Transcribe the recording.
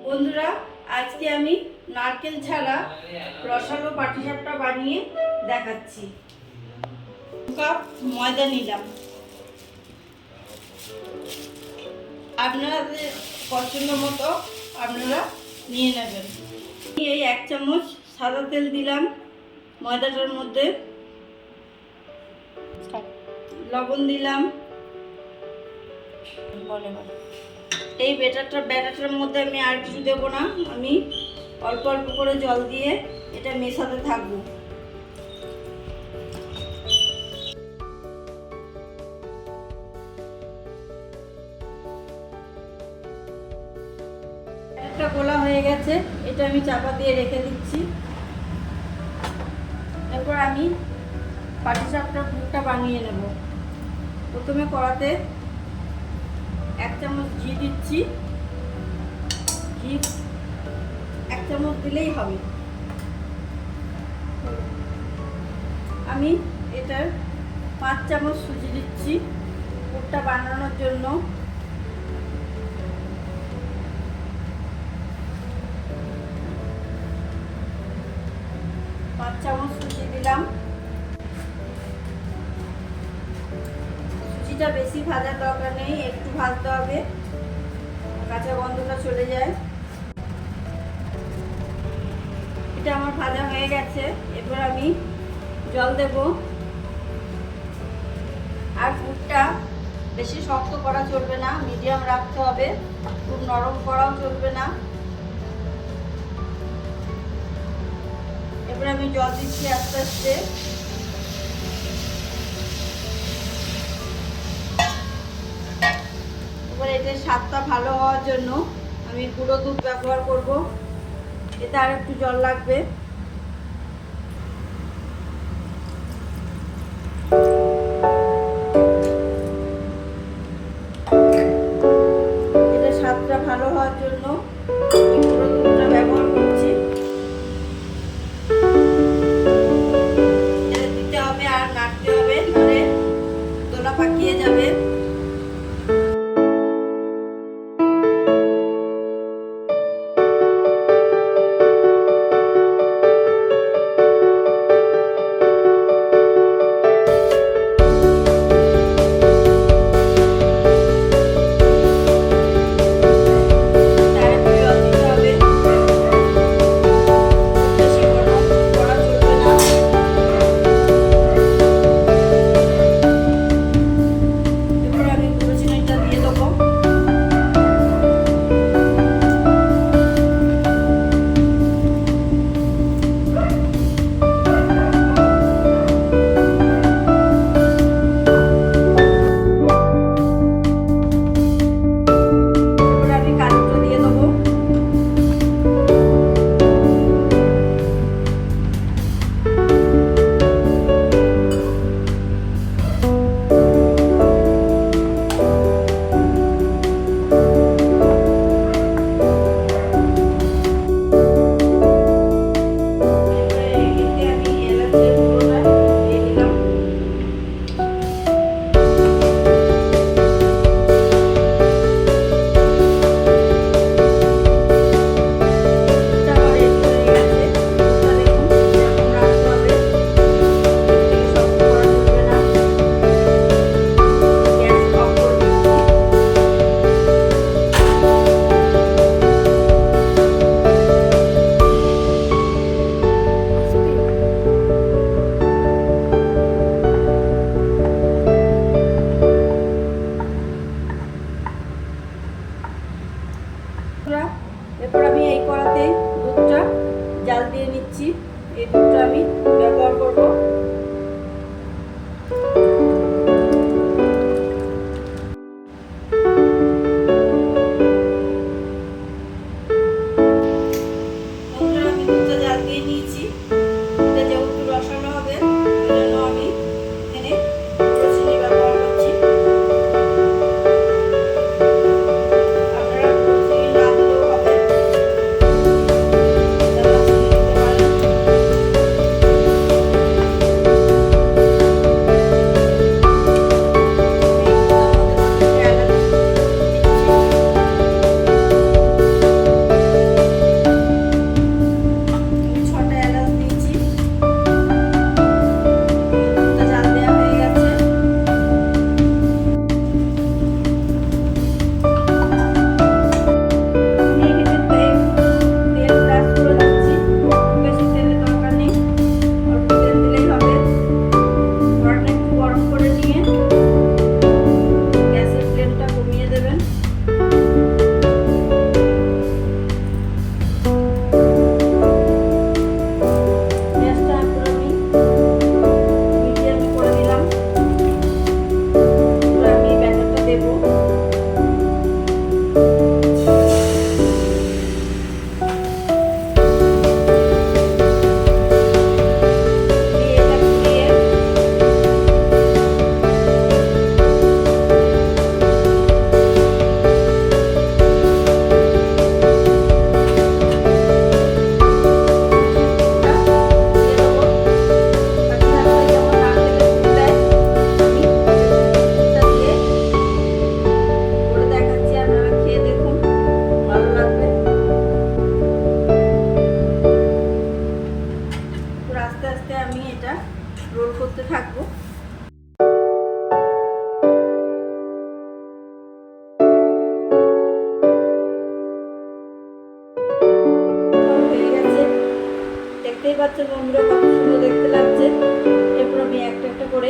বন্ধুরা, আজকে আমি নারকেল ছাড়া রসালো পাটিসাপটা বানিয়ে দেখাচ্ছি। 2 কাপ ময়দা নিলাম। আপনাদের পছন্দ মতো আপনারা নিয়ে নেবেন। এই 1 চামচ সাদা তেল দিলাম ময়দাটার মধ্যে। লবণ দিলাম। এই ব্যাটারটার মধ্যে আমি আর কিছু দেবো না, আমি অল্প অল্প করে জল দিয়ে এটা মেশাতে থাকবো। একটা গোলা হয়ে গেছে, এটা আমি চাপা দিয়ে রেখে দিচ্ছি। এরপর আমি পাটিসাপটার পুরটা বানিয়ে নেব। প্রথমে কড়াতে 1 চামচ ঘি দিচ্ছি। ঘি 1 চামচ দিলেই হবে। আমি এটার 5 চামচ সুজি দিচ্ছি পুরটা বানানোর জন্য। চামচ সুজি দিলাম। সুজিটা বেশি ভাজার দরকার নেই, একটু ভাজতে হবে, কাঁচা গন্ধটা চলে যায়। এটা আমার ভাজা হয়ে গেছে। এরপর আমি জল দেব। আর পুরটা বেশি শক্ত করা চলবে না, মিডিয়াম রাখতে হবে, খুব নরম করাও চলবে না। এবার আমি জল দিচ্ছি আস্তে আস্তে। এবার এটার স্বাদটা ভালো হওয়ার জন্য আমি গুঁড়ো দুধ ব্যবহার করব। এতে আর একটু জল লাগবে। এটার স্বাদটা ভালো হওয়ার জন্য গুঁড়ো দুধটা ব্যবহার করছি। পাকিয়ে যাবে। এরপর আমি এই কড়াতে দুধটা জাল দিয়ে নিচ্ছি। এই দুধটা আমি ব্যবহার করব। আমি দুধটা জাল দিয়ে নিয়েছি। এটা যেহেতু রসালো হবে, ওই জন্য আমি এখানে চিনি ব্যবহার করছি। দেখতেই পাচ্ছেন বন্ধুরা কত সুন্দর দেখতে লাগছে। এরপর আমি একটা একটা করে